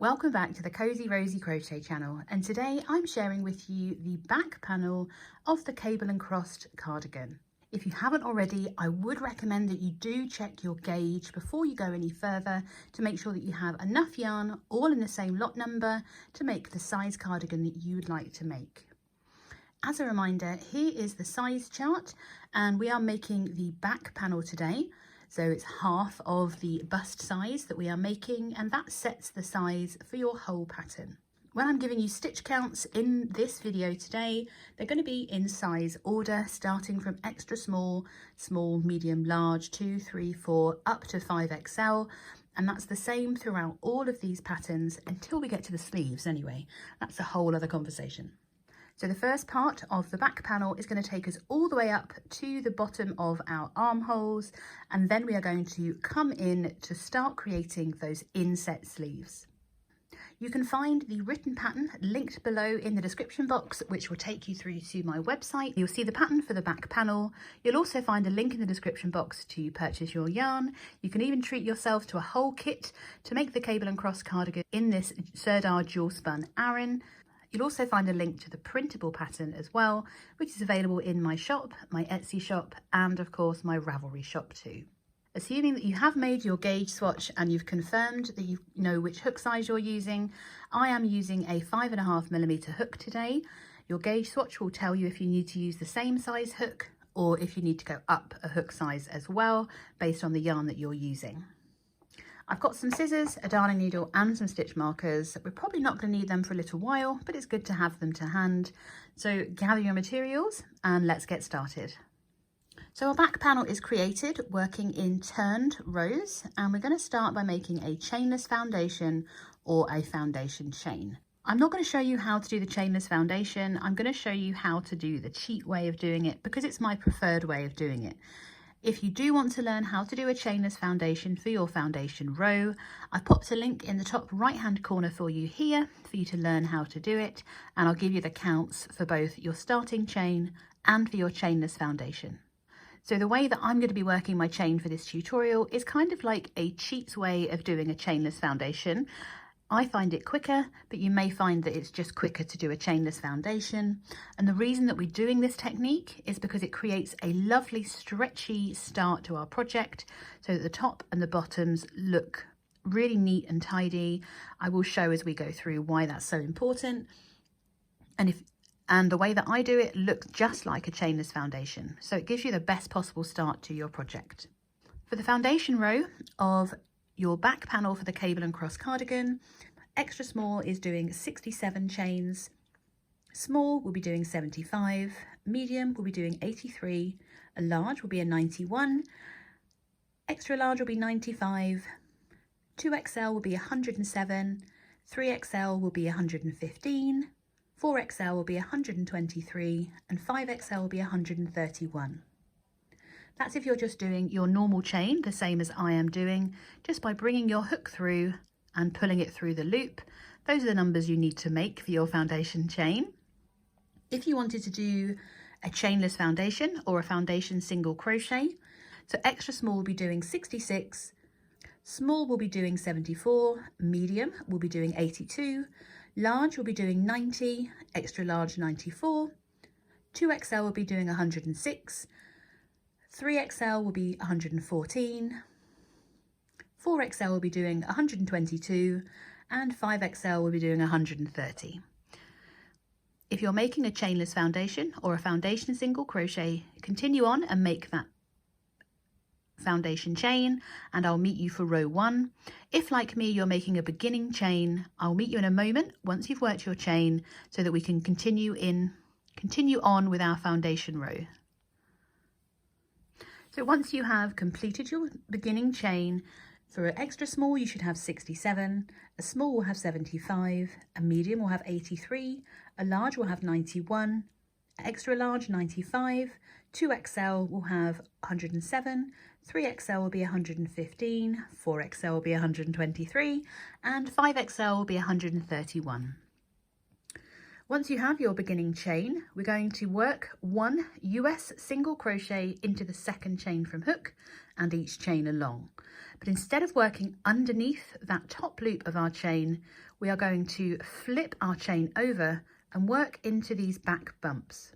Welcome back to the Cozy Rosy Crochet channel, and today I'm sharing with you the back panel of the Cable and Crossed Cardigan. If you haven't already, I would recommend that you do check your gauge before you go any further to make sure that you have enough yarn all in the same lot number to make the size cardigan that you would like to make. As a reminder, here is the size chart, and we are making the back panel today. So it's half of the bust size that we are making, and that sets the size for your whole pattern. When I'm giving you stitch counts in this video today, they're going to be in size order, starting from extra small, small, medium, large, 2, 3, 4, up to 5XL. And that's the same throughout all of these patterns until we get to the sleeves anyway. That's a whole other conversation. So the first part of the back panel is going to take us all the way up to the bottom of our armholes, and then we are going to come in to start creating those inset sleeves. You can find the written pattern linked below in the description box, which will take you through to my website. You'll see the pattern for the back panel. You'll also find a link in the description box to purchase your yarn. You can even treat yourself to a whole kit to make the Cable and Crossed cardigan in this Serdar dual spun Aran. You'll also find a link to the printable pattern as well, which is available in my shop, my Etsy shop, and of course my Ravelry shop too. Assuming that you have made your gauge swatch and you've confirmed that you know which hook size you're using, I am using a 5.5mm hook today. Your gauge swatch will tell you if you need to use the same size hook or if you need to go up a hook size as well, based on the yarn that you're using. I've got some scissors, a darning needle and some stitch markers. We're probably not going to need them for a little while, but it's good to have them to hand. So gather your materials and let's get started. So our back panel is created working in turned rows, and we're going to start by making a chainless foundation or a foundation chain. I'm not going to show you how to do the chainless foundation. I'm going to show you how to do the cheat way of doing it because it's my preferred way of doing it. If you do want to learn how to do a chainless foundation for your foundation row, I've popped a link in the top right hand corner for you here for you to learn how to do it, and I'll give you the counts for both your starting chain and for your chainless foundation. So the way that I'm going to be working my chain for this tutorial is kind of like a cheats way of doing a chainless foundation. I find it quicker, but you may find that it's just quicker to do a chainless foundation. And the reason that we're doing this technique is because it creates a lovely stretchy start to our project so that the top and the bottoms look really neat and tidy. I will show as we go through why that's so important. And the way that I do it looks just like a chainless foundation. So it gives you the best possible start to your project. For the foundation row of your back panel for the Cable and Crossed cardigan, extra small is doing 67 chains, small will be doing 75, medium will be doing 83, a large will be a 91, extra large will be 95, 2XL will be 107, 3XL will be 115, 4XL will be 123, and 5XL will be 131. That's if you're just doing your normal chain, the same as I am doing, just by bringing your hook through and pulling it through the loop. Those are the numbers you need to make for your foundation chain. If you wanted to do a chainless foundation or a foundation single crochet, so extra small will be doing 66, small will be doing 74, medium will be doing 82, large will be doing 90, extra large 94, 2XL will be doing 106, 3XL will be 114, 4XL will be doing 122, and 5XL will be doing 130. If you're making a chainless foundation or a foundation single crochet, continue on and make that foundation chain, and I'll meet you for row 1. If, like me, you're making a beginning chain, I'll meet you in a moment once you've worked your chain so that we can continue on with our foundation row. So once you have completed your beginning chain, for an extra small you should have 67, a small will have 75, a medium will have 83, a large will have 91, extra large 95, 2XL will have 107, 3XL will be 115, 4XL will be 123, and 5XL will be 131. Once you have your beginning chain, we're going to work 1 US single crochet into the second chain from hook and each chain along. But instead of working underneath that top loop of our chain, we are going to flip our chain over and work into these back bumps.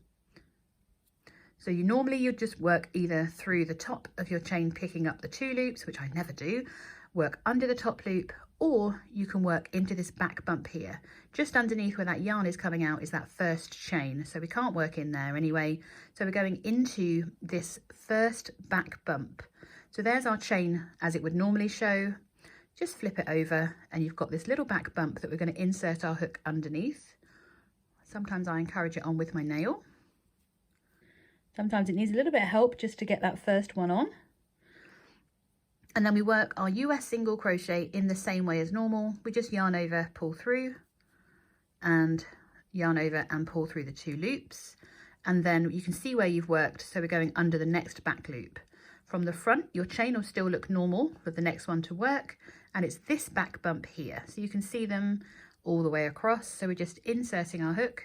So you'd just work either through the top of your chain picking up the 2 loops, which I never do, work under the top loop, or you can work into this back bump here. Just underneath where that yarn is coming out is that first chain, so we can't work in there anyway. So we're going into this first back bump. So there's our chain as it would normally show. Just flip it over and you've got this little back bump that we're going to insert our hook underneath. Sometimes I encourage it on with my nail. Sometimes it needs a little bit of help just to get that first one on. And then we work our US single crochet in the same way as normal. We just yarn over, pull through, and yarn over and pull through the 2 loops. And then you can see where you've worked, so we're going under the next back loop. From the front, your chain will still look normal for the next one to work, and it's this back bump here. So you can see them all the way across. So we're just inserting our hook,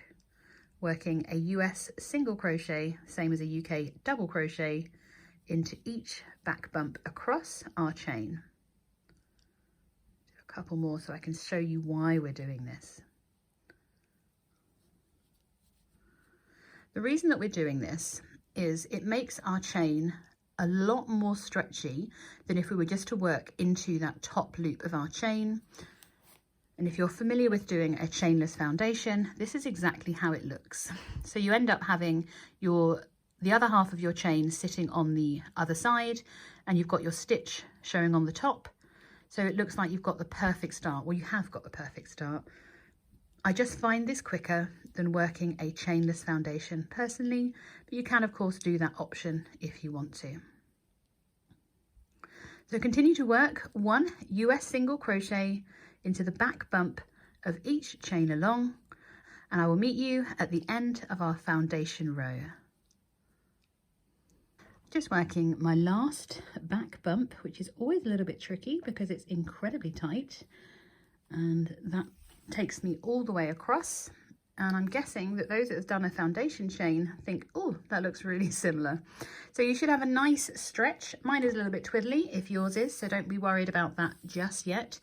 working a US single crochet, same as a UK double crochet, into each back bump across our chain. Do a couple more so I can show you why we're doing this. The reason that we're doing this is it makes our chain a lot more stretchy than if we were just to work into that top loop of our chain. And if you're familiar with doing a chainless foundation, this is exactly how it looks. So you end up having the other half of your chain sitting on the other side, and you've got your stitch showing on the top. So it looks like you've got the perfect start. Well, you have got the perfect start. I just find this quicker than working a chainless foundation personally, but you can of course do that option if you want to. So continue to work 1 US single crochet into the back bump of each chain along, and I will meet you at the end of our foundation row. Just working my last back bump, which is always a little bit tricky because it's incredibly tight, and that takes me all the way across. And I'm guessing that those that have done a foundation chain think, oh, that looks really similar. So you should have a nice stretch. Mine is a little bit twiddly if yours is, so don't be worried about that just yet.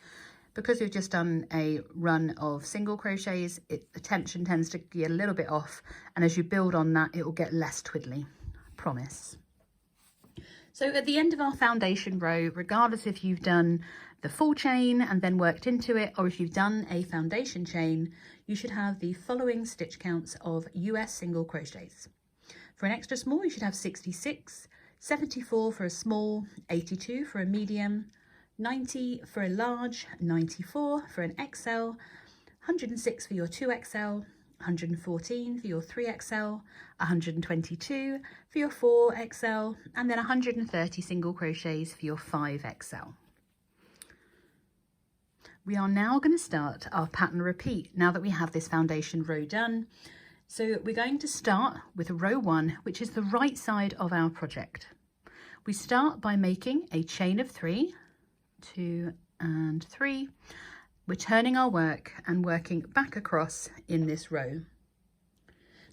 Because we've just done a run of single crochets, the tension tends to get a little bit off, and as you build on that, it will get less twiddly, I promise. So at the end of our foundation row, regardless if you've done the full chain and then worked into it, or if you've done a foundation chain, you should have the following stitch counts of US single crochets. For an extra small, you should have 66, 74 for a small, 82 for a medium, 90 for a large, 94 for an XL, 106 for your 2XL, 114 for your 3XL, 122 for your 4XL, and then 130 single crochets for your 5XL. We are now going to start our pattern repeat now that we have this foundation row done. So we're going to start with row 1, which is the right side of our project. We start by making a chain of 3, 2 and 3. We're turning our work and working back across in this row.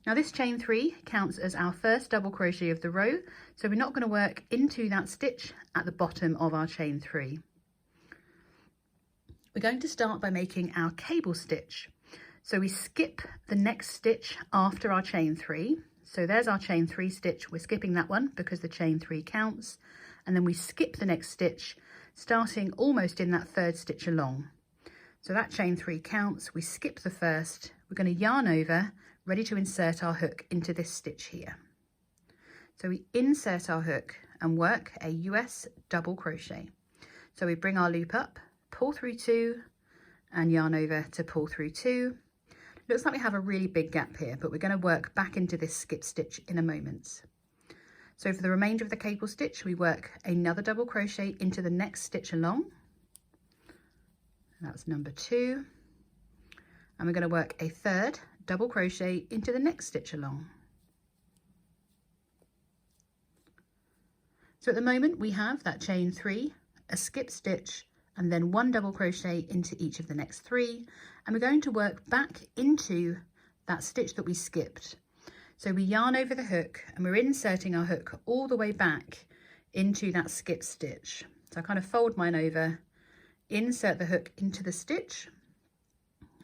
Now this chain 3 counts as our first double crochet of the row, so we're not going to work into that stitch at the bottom of our chain 3. We're going to start by making our cable stitch. So we skip the next stitch after our chain 3. So there's our chain 3 stitch. We're skipping that one because the chain 3 counts. And then we skip the next stitch, starting almost in that 3rd stitch along. So that chain 3 counts. We skip the first. We're going to yarn over, ready to insert our hook into this stitch here. So we insert our hook and work a US double crochet. So we bring our loop up, pull through 2 and yarn over to pull through 2. Looks like we have a really big gap here, but we're going to work back into this skip stitch in a moment. So for the remainder of the cable stitch, we work another double crochet into the next stitch along. That's number 2. And we're going to work a 3rd double crochet into the next stitch along. So at the moment we have that chain 3, a skip stitch, and then 1 double crochet into each of the next 3, and we're going to work back into that stitch that we skipped. So we yarn over the hook and we're inserting our hook all the way back into that skip stitch. So I kind of fold mine over, insert the hook into the stitch.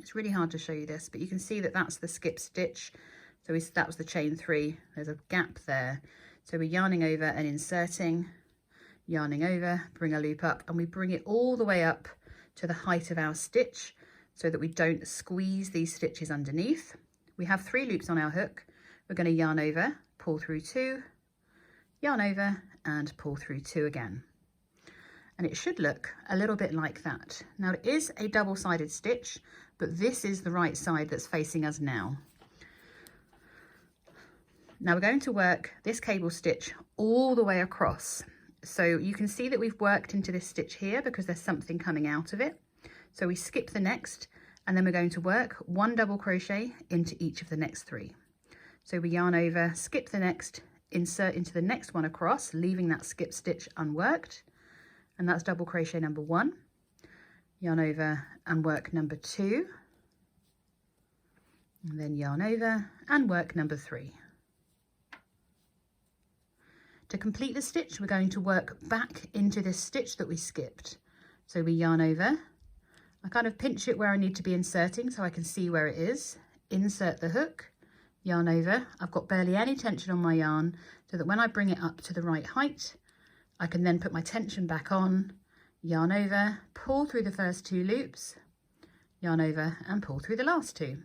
It's really hard to show you this, but you can see that that's the skip stitch. So that was the chain 3. There's a gap there. So we're yarning over and inserting, yarning over, bring a loop up, and we bring it all the way up to the height of our stitch so that we don't squeeze these stitches underneath. We have 3 loops on our hook. We're going to yarn over, pull through 2, yarn over, and pull through 2 again. And it should look a little bit like that. Now it is a double-sided stitch, but this is the right side that's facing us now. Now we're going to work this cable stitch all the way across. So you can see that we've worked into this stitch here because there's something coming out of it. So we skip the next, and then we're going to work 1 double crochet into each of the next 3. So we yarn over, skip the next, insert into the next one across, leaving that skip stitch unworked. And that's double crochet number 1, yarn over and work number 2, and then yarn over and work number 3. To complete the stitch, we're going to work back into this stitch that we skipped. So we yarn over, I kind of pinch it where I need to be inserting so I can see where it is, insert the hook, yarn over. I've got barely any tension on my yarn so that when I bring it up to the right height, I can then put my tension back on, yarn over, pull through the first 2 loops, yarn over and pull through the last 2.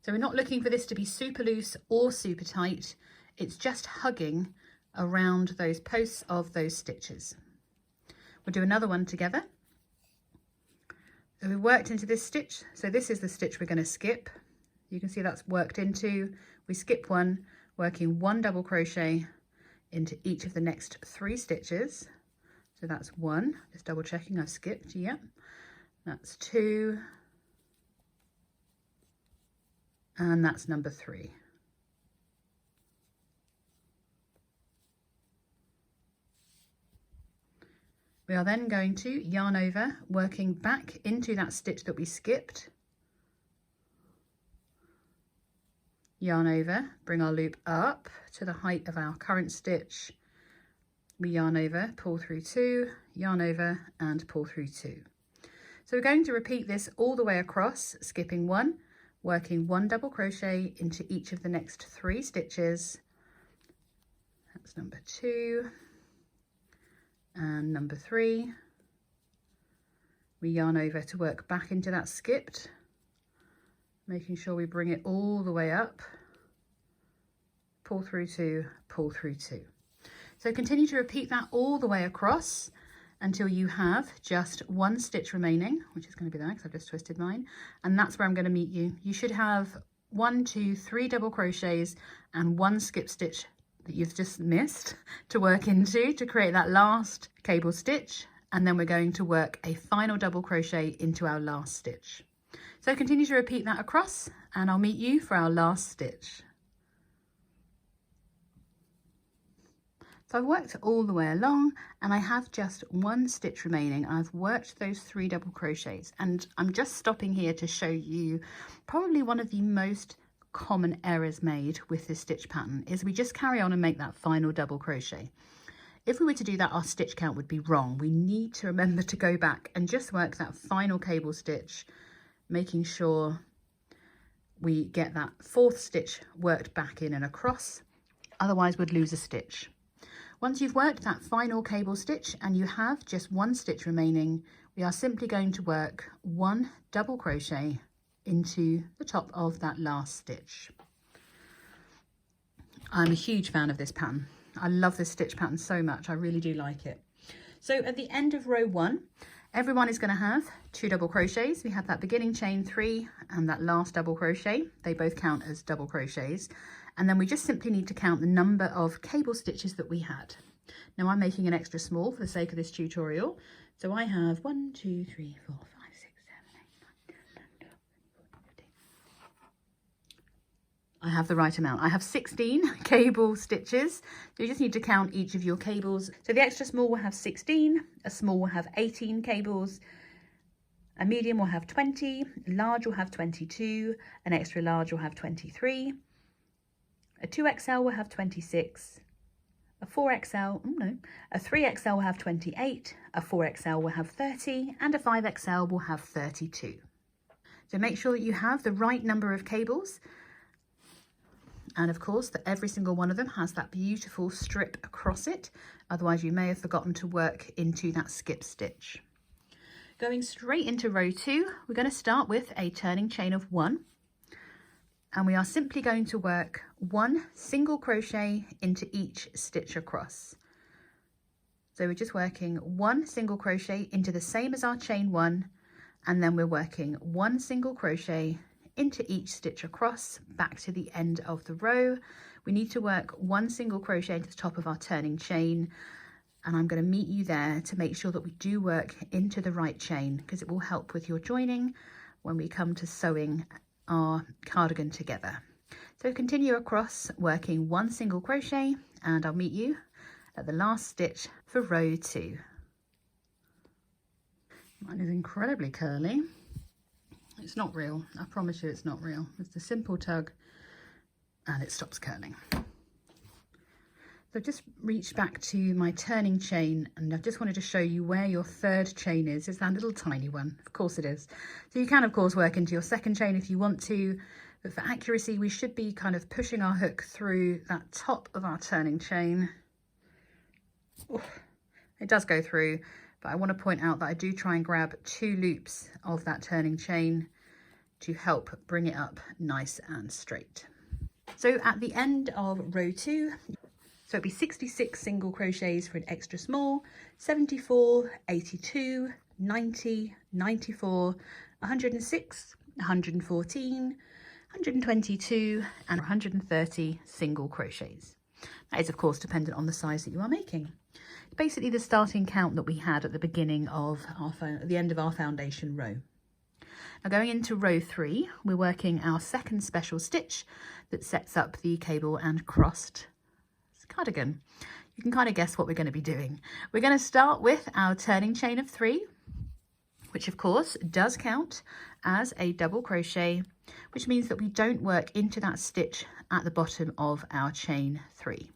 So we're not looking for this to be super loose or super tight. It's just hugging around those posts of those stitches. We'll do another one together. So we worked into this stitch. So this is the stitch we're going to skip. You can see that's worked into. We skip 1, working 1 double crochet into each of the next 3 stitches. So that's 1, just double checking I've skipped, yep. That's 2, and that's number 3. We are then going to yarn over, working back into that stitch that we skipped. Yarn over, bring our loop up to the height of our current stitch. We yarn over, pull through 2, yarn over and pull through 2. So we're going to repeat this all the way across, skipping 1, working 1 double crochet into each of the next 3 stitches. That's number 2 and number 3. We yarn over to work back into that skipped, making sure we bring it all the way up, pull through 2, pull through 2. So continue to repeat that all the way across until you have just 1 stitch remaining, which is going to be there because I've just twisted mine, and that's where I'm going to meet you. You should have 1, 2, 3 double crochets and 1 skip stitch that you've just missed to work into to create that last cable stitch, and then we're going to work a final double crochet into our last stitch. So continue to repeat that across and I'll meet you for our last stitch. So I've worked all the way along and I have just 1 stitch remaining. I've worked those 3 double crochets and I'm just stopping here to show you probably one of the most common errors made with this stitch pattern is we just carry on and make that final double crochet. If we were to do that, our stitch count would be wrong. We need to remember to go back and just work that final cable stitch, making sure we get that 4th stitch worked back in and across, otherwise we'd lose a stitch. Once you've worked that final cable stitch and you have just 1 stitch remaining, we are simply going to work 1 double crochet into the top of that last stitch. I'm a huge fan of this pattern. I love this stitch pattern so much. I really do like it. So at the end of row 1, everyone is going to have 2 double crochets. We have that beginning chain 3 and that last double crochet. They both count as double crochets. And then we just simply need to count the number of cable stitches that we had. Now I'm making an extra small for the sake of this tutorial. So I have 1, 2, 3, 4, 5, 6, 7, 8, 9, 10, 11, 12, 13, 14. I have the right amount. I have 16 cable stitches. So you just need to count each of your cables. So the extra small will have 16, a small will have 18 cables, a medium will have 20, large will have 22, an extra large will have 23, a 2XL will have 26, A 4XL, no, a 3XL will have 28, a 4XL will have 30, and a 5XL will have 32. So make sure that you have the right number of cables, and of course that every single one of them has that beautiful strip across it, otherwise you may have forgotten to work into that skip stitch. Going straight into row 2, we're going to start with a turning chain of 1, and we are simply going to work 1 single crochet into each stitch across. So we're just working 1 single crochet into the same as our chain 1, and then we're working 1 single crochet into each stitch across back to the end of the row. We need to work 1 single crochet into the top of our turning chain, and I'm going to meet you there to make sure that we do work into the right chain, because it will help with your joining when we come to sewing our cardigan together. So continue across working 1 single crochet, and I'll meet you at the last stitch for row 2. Mine is incredibly curly. It's not real, I promise you it's not real. It's a simple tug and it stops curling. So I've just reached back to my turning chain, and I just wanted to show you where your third chain is. It's that little tiny one, of course it is. So you can of course work into your second chain if you want to, but for accuracy we should be kind of pushing our hook through that top of our turning chain. Ooh, it does go through, but I want to point out that I do try and grab 2 loops of that turning chain to help bring it up nice and straight. So at the end of row 2, so it'd be 66 single crochets for an extra small, 74, 82, 90, 94, 106, 114, 122 and 130 single crochets. That is of course dependent on the size that you are making. It's basically the starting count that we had at the beginning of at the end of our foundation row. Now going into row 3, we're working our second special stitch that sets up the cable and crossed cardigan. You can kind of guess what we're going to be doing. We're going to start with our turning chain of 3, which of course does count as a double crochet, which means that we don't work into that stitch at the bottom of our chain 3.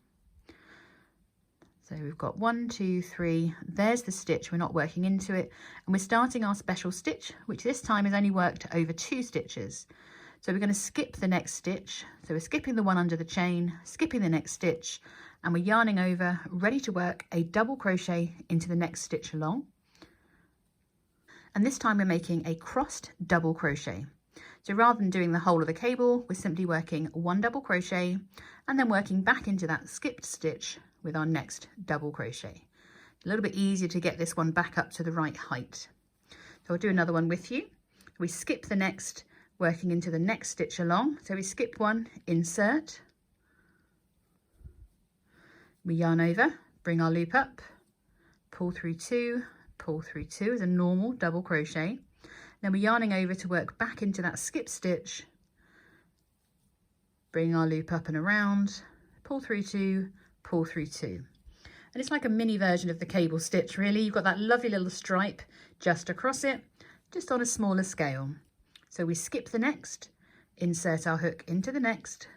So we've got 1, 2, 3, there's the stitch, we're not working into it, and we're starting our special stitch, which this time is only worked over 2 stitches. So we're going to skip the next stitch. So we're skipping the one under the chain, skipping the next stitch, and we're yarning over, ready to work a double crochet into the next stitch along. And this time we're making a crossed double crochet. So rather than doing the whole of the cable, we're simply working 1 double crochet and then working back into that skipped stitch with our next double crochet. A little bit easier to get this one back up to the right height. So I'll do another one with you. We skip the next, working into the next stitch along. So we skip 1, insert, we yarn over, bring our loop up, pull through 2 as a normal double crochet. Then we're yarning over to work back into that skip stitch, bring our loop up and around, pull through 2, pull through 2. And it's like a mini version of the cable stitch really. You've got that lovely little stripe just across it, just on a smaller scale. So we skip the next, insert our hook into the next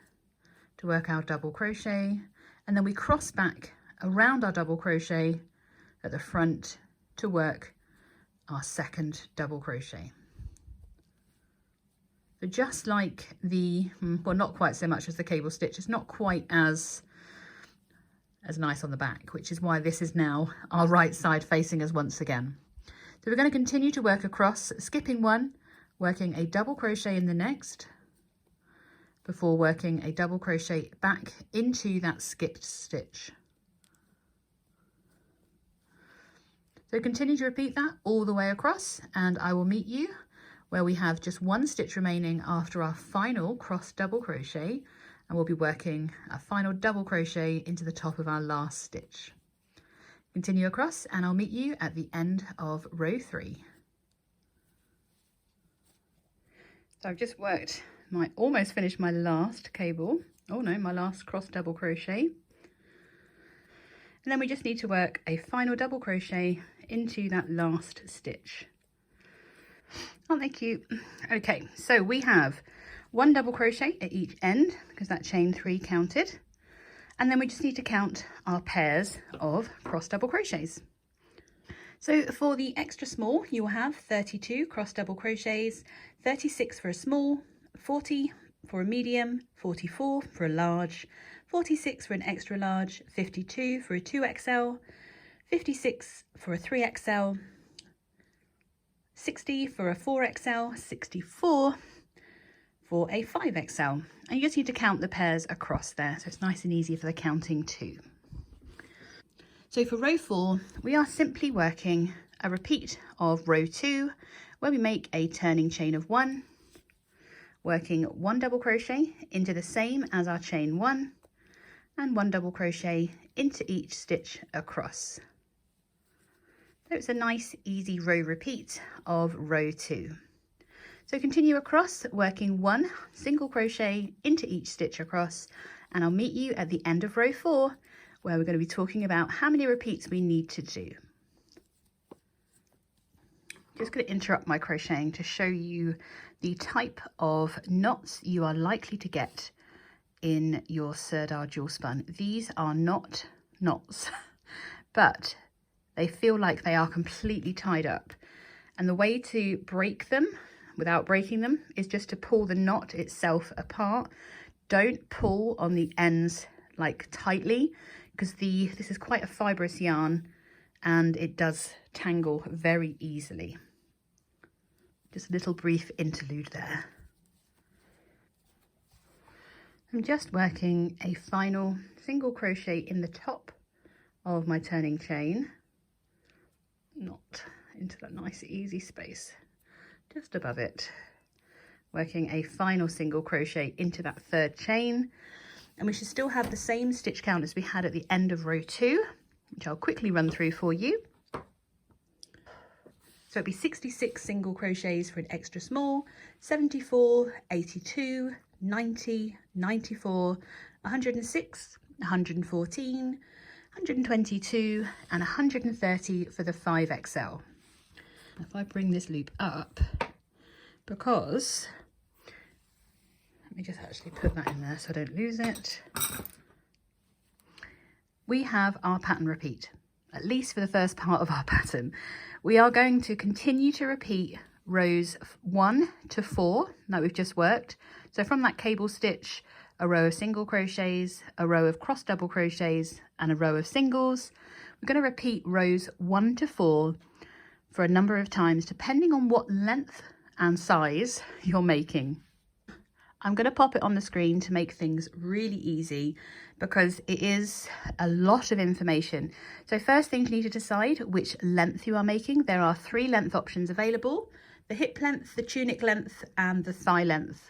to work our double crochet, and then we cross back around our double crochet at the front to work our second double crochet. So just like the, well, not quite so much as the cable stitch, it's not quite as nice on the back, which is why this is now our right side facing us once again. So we're going to continue to work across, skipping 1, working a double crochet in the next, before working a double crochet back into that skipped stitch. So continue to repeat that all the way across, and I will meet you where we have just 1 stitch remaining after our final crossed double crochet, and we'll be working a final double crochet into the top of our last stitch. Continue across and I'll meet you at the end of row 3. So I've just worked almost finished my last cable, my last crossed double crochet. And then we just need to work a final double crochet into that last stitch. Aren't they cute? Okay, so we have 1 double crochet at each end because that chain 3 counted. And then we just need to count our pairs of cross double crochets. So for the extra small, you will have 32 cross double crochets, 36 for a small, 40 for a medium, 44 for a large, 46 for an extra large, 52 for a 2XL, 56 for a 3XL, 60 for a 4XL, 64 for a 5XL. And you just need to count the pairs across there, so it's nice and easy for the counting too. So for row 4, we are simply working a repeat of row 2, where we make a turning chain of 1, working 1 double crochet into the same as our chain 1, and 1 double crochet into each stitch across. So it's a nice easy row repeat of row 2. So continue across, working 1 single crochet into each stitch across, and I'll meet you at the end of row 4, where we're going to be talking about how many repeats we need to do. Just going to interrupt my crocheting to show you the type of knots you are likely to get in your Sirdar dual spun. These are not knots, but they feel like they are completely tied up. And the way to break them without breaking them is just to pull the knot itself apart. Don't pull on the ends like tightly, because this is quite a fibrous yarn and it does tangle very easily. Just a little brief interlude there. I'm just working a final single crochet in the top of my turning chain, not into that nice easy space, just above it. Working a final single crochet into that third chain, and we should still have the same stitch count as we had at the end of row 2, which I'll quickly run through for you. So it'd be 66 single crochets for an extra small, 74, 82, 90, 94, 106, 114, 122 and 130 for the 5XL. If I bring this loop up, because let me just actually put that in there so I don't lose it. We have our pattern repeat, at least for the first part of our pattern. We are going to continue to repeat rows 1 to 4 that we've just worked. So from that cable stitch, a row of single crochets, a row of cross double crochets and a row of singles. We're going to repeat rows 1 to 4 for a number of times depending on what length and size you're making. I'm going to pop it on the screen to make things really easy because it is a lot of information. So first thing, you need to decide which length you are making. There are 3 length options available: the hip length, the tunic length and the thigh length.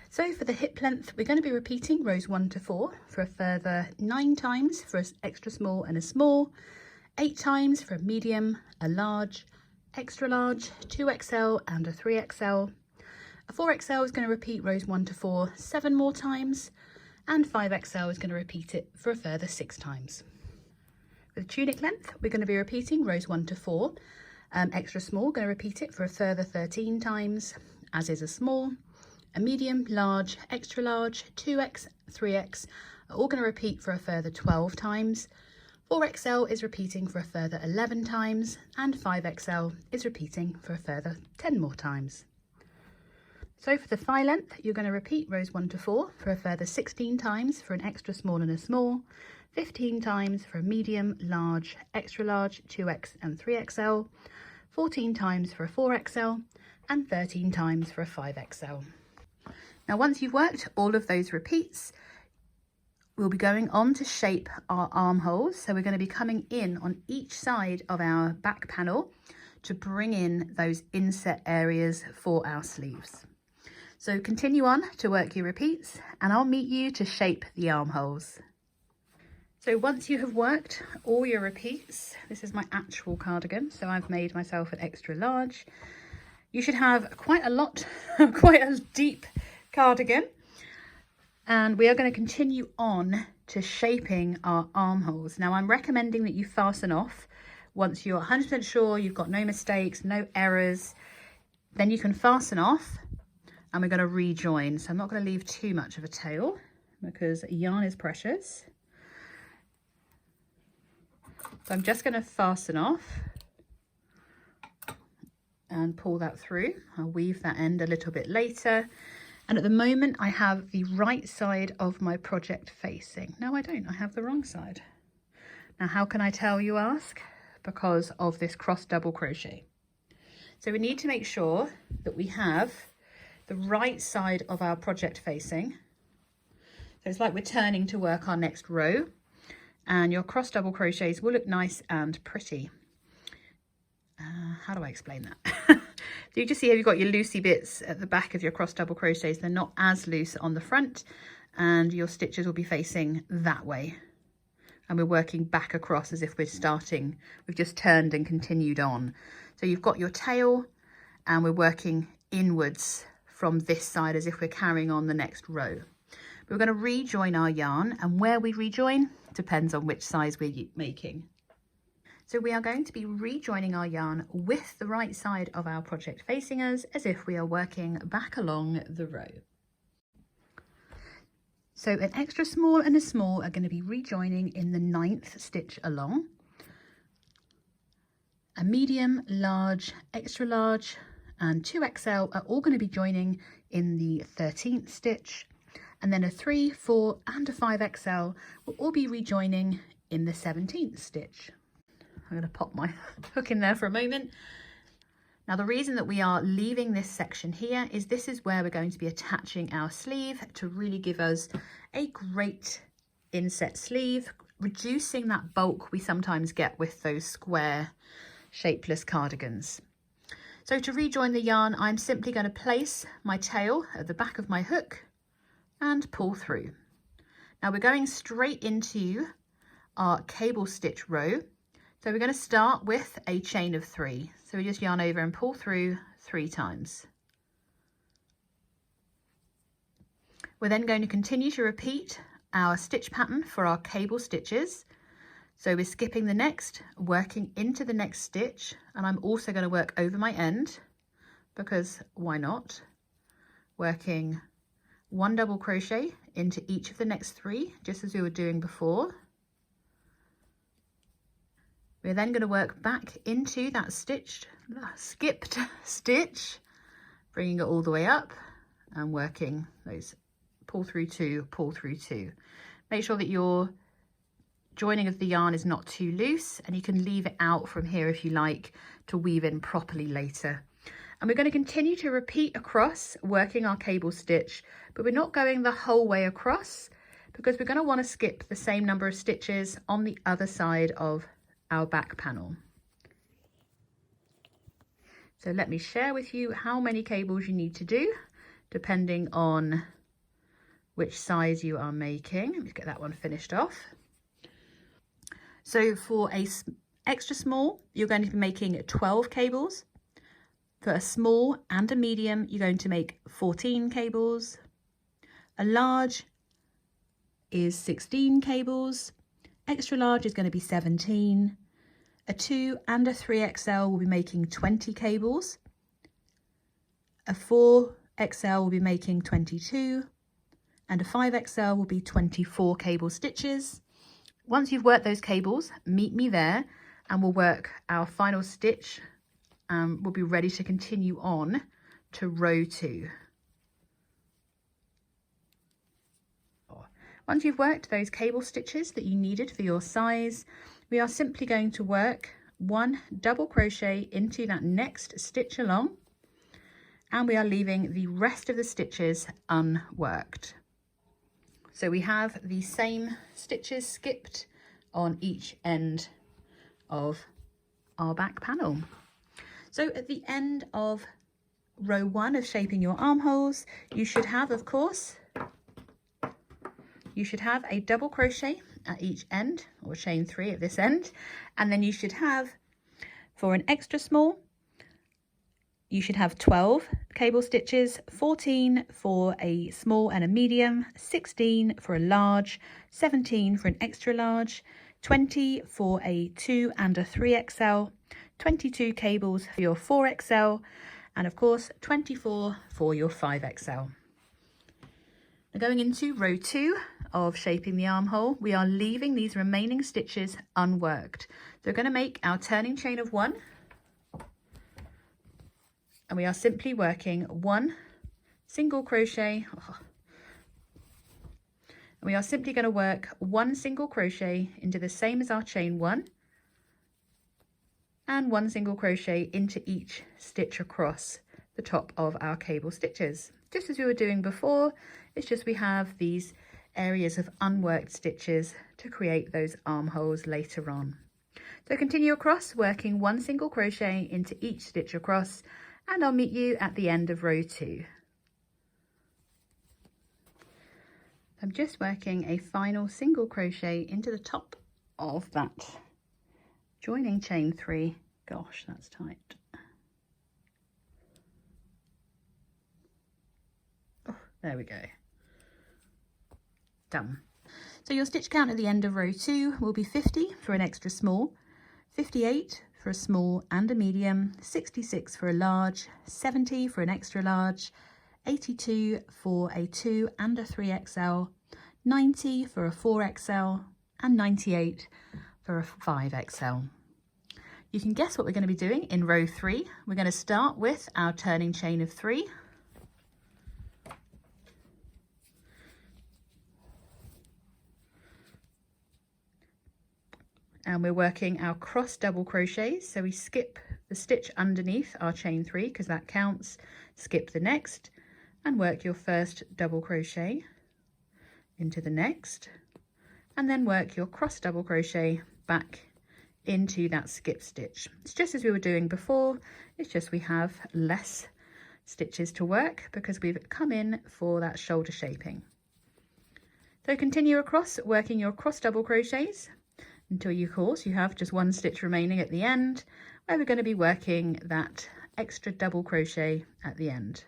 So for the hip length, we're going to be repeating rows 1 to 4 for a further 9 times for an extra small and a small, 8 times for a medium, a large, extra large, 2XL and a 3XL. A 4XL is going to repeat rows 1 to 4 7 more times, and 5XL is going to repeat it for a further 6 times. For the tunic length, we're going to be repeating rows 1 to 4. Extra small, going to repeat it for a further 13 times, as is a small. A medium, large, extra large, 2X, 3X are all going to repeat for a further 12 times. 4XL is repeating for a further 11 times, and 5XL is repeating for a further 10 more times. So for the thigh length, you're going to repeat rows 1 to 4 for a further 16 times for an extra small and a small, 15 times for a medium, large, extra large, 2X and 3XL, 14 times for a 4XL, and 13 times for a 5XL. Now once you've worked all of those repeats, we'll be going on to shape our armholes. So we're going to be coming in on each side of our back panel to bring in those inset areas for our sleeves. So continue on to work your repeats and I'll meet you to shape the armholes. So once you have worked all your repeats, this is my actual cardigan, so I've made myself an extra large. You should have quite a lot, quite a deep cardigan. And we are going to continue on to shaping our armholes. Now I'm recommending that you fasten off once you're 100% sure you've got no mistakes, no errors, then you can fasten off and we're going to rejoin. So I'm not going to leave too much of a tail because yarn is precious. So I'm just going to fasten off and pull that through. I'll weave that end a little bit later. And at the moment I have the right side of my project facing. No, I don't, I have the wrong side. Now, how can I tell, you ask? Because of this cross double crochet. So we need to make sure that we have the right side of our project facing. So it's like we're turning to work our next row, and your cross double crochets will look nice and pretty. How do I explain that? So you just see how you've got your loosey bits at the back of your cross double crochets. They're not as loose on the front, and your stitches will be facing that way. And we're working back across as if we're starting, we've just turned and continued on. So you've got your tail, and we're working inwards from this side as if we're carrying on the next row. We're going to rejoin our yarn, and where we rejoin depends on which size we're making. So we are going to be rejoining our yarn with the right side of our project facing us as if we are working back along the row. So an extra small and a small are going to be rejoining in the 9th stitch along. A medium, large, extra large and 2XL are all going to be joining in the 13th stitch. And then a 3, 4 and a 5XL will all be rejoining in the 17th stitch. I'm going to pop my hook in there for a moment. Now the reason that we are leaving this section here is this is where we're going to be attaching our sleeve to really give us a great inset sleeve, reducing that bulk we sometimes get with those square shapeless cardigans. So to rejoin the yarn, I'm simply going to place my tail at the back of my hook and pull through. Now we're going straight into our cable stitch row. So we're going to start with a chain of 3. So we just yarn over and pull through 3 times. We're then going to continue to repeat our stitch pattern for our cable stitches. So we're skipping the next, working into the next stitch, and I'm also going to work over my end because why not? Working 1 double crochet into each of the next 3, just as we were doing before. We're then going to work back into that skipped stitch, bringing it all the way up and working those pull through 2, pull through 2. Make sure that your joining of the yarn is not too loose, and you can leave it out from here if you like to weave in properly later. And we're going to continue to repeat across, working our cable stitch, but we're not going the whole way across because we're going to want to skip the same number of stitches on the other side of our back panel. So let me share with you how many cables you need to do depending on which size you are making. Let me get that one finished off. So for a extra small, you're going to be making 12 cables. For a small and a medium, you're going to make 14 cables. A large is 16 cables. Extra large is going to be 17. A 2 and a 3XL will be making 20 cables. A 4XL will be making 22. And a 5XL will be 24 cable stitches. Once you've worked those cables, meet me there and we'll work our final stitch. We'll be ready to continue on to row 2. Once you've worked those cable stitches that you needed for your size, we are simply going to work 1 double crochet into that next stitch along, and we are leaving the rest of the stitches unworked. So we have the same stitches skipped on each end of our back panel. So at the end of row 1 of shaping your armholes, you should have, of course, you should have a double crochet at each end, or chain 3 at this end, and then you should have, for an extra small, you should have 12 cable stitches, 14 for a small and a medium, 16 for a large, 17 for an extra large, 20 for a 2 and a 3XL, 22 cables for your 4XL, and of course 24 for your 5XL. Now going into row 2 of shaping the armhole, we are leaving these remaining stitches unworked. So we're going to make our turning chain of 1, and we are simply working 1 single crochet. And we are simply going to work 1 single crochet into the same as our chain 1 and 1 single crochet into each stitch across the top of our cable stitches. Just as we were doing before, it's just we have these areas of unworked stitches to create those armholes later on. So continue across, working 1 single crochet into each stitch across, and I'll meet you at the end of row 2. I'm just working a final single crochet into the top of that joining chain 3. Gosh, that's tight. Oh, there we go. Done. So your stitch count at the end of row 2 will be 50 for an extra small, 58 for a small and a medium, 66 for a large, 70 for an extra large, 82 for a 2 and a 3XL, 90 for a 4XL, and 98 for a 5XL. You can guess what we're going to be doing in row 3. We're going to start with our turning chain of 3. And we're working our cross double crochets, so we skip the stitch underneath our chain 3 because that counts, skip the next, and work your first double crochet into the next, and then work your cross double crochet back into that skip stitch. It's just as we were doing before, it's just we have less stitches to work because we've come in for that shoulder shaping. So continue across, working your cross double crochets until you have just 1 stitch remaining at the end, where we're going to be working that extra double crochet at the end.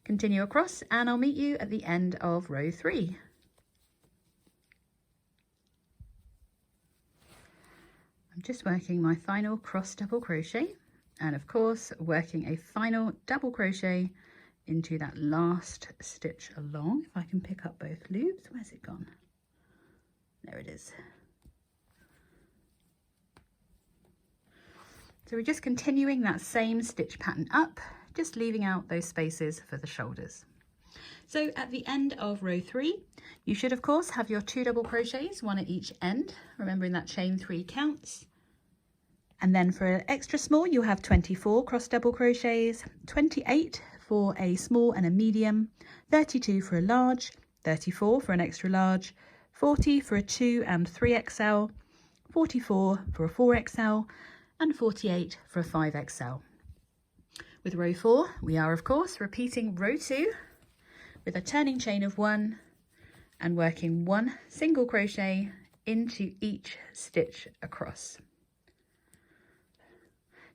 Continue across and I'll meet you at the end of row 3. I'm just working my final cross double crochet, and of course working a final double crochet into that last stitch along. If I can pick up both loops, where's it gone? There it is. So we're just continuing that same stitch pattern up, just leaving out those spaces for the shoulders. So at the end of row 3, you should of course have your 2 double crochets, 1 at each end, remembering that chain 3 counts. And then for an extra small, you'll have 24 cross double crochets, 28 for a small and a medium, 32 for a large, 34 for an extra large, 40 for a 2 and 3XL, 44 for a 4XL, and 48 for a 5XL. With row 4, we are of course repeating row 2 with a turning chain of 1 and working 1 single crochet into each stitch across.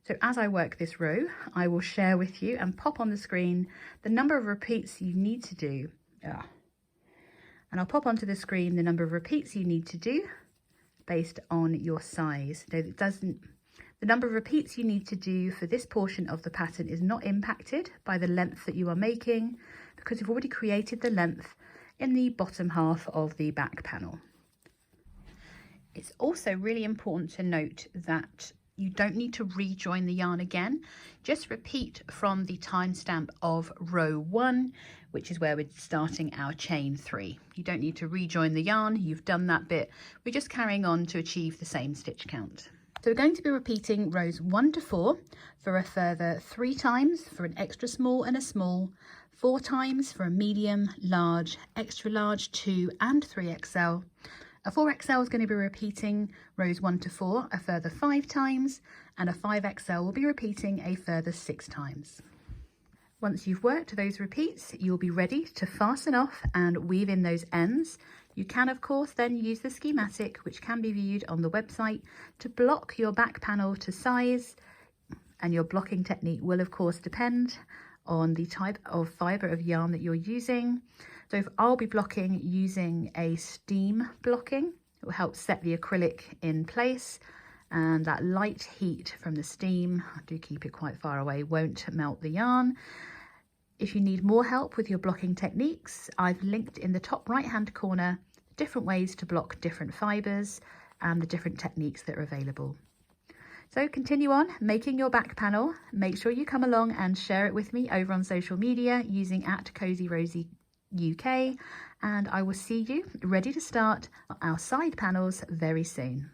So as I work this row, I will share with you and pop on the screen the number of repeats you need to do. And I'll pop onto the screen the number of repeats you need to do based on your size. So the number of repeats you need to do for this portion of the pattern is not impacted by the length that you are making, because you've already created the length in the bottom half of the back panel. It's also really important to note that you don't need to rejoin the yarn again. Just repeat from the timestamp of row 1, which is where we're starting our chain 3. You don't need to rejoin the yarn, you've done that bit. We're just carrying on to achieve the same stitch count. So we're going to be repeating rows 1 to 4 for a further 3 times for an extra small and a small, 4 times for a medium, large, extra large, 2 and 3XL. A 4XL is going to be repeating rows 1 to 4 a further 5 times, and a 5XL will be repeating a further 6 times. Once you've worked those repeats, you'll be ready to fasten off and weave in those ends. You can of course then use the schematic, which can be viewed on the website, to block your back panel to size, and your blocking technique will of course depend on the type of fibre of yarn that you're using. So if I'll be blocking using a steam blocking, it will help set the acrylic in place, and that light heat from the steam, I do keep it quite far away, won't melt the yarn. If you need more help with your blocking techniques, I've linked in the top right hand corner different ways to block different fibres and the different techniques that are available. So continue on making your back panel. Make sure you come along and share it with me over on social media using @CozyRosieUK, and I will see you ready to start our side panels very soon.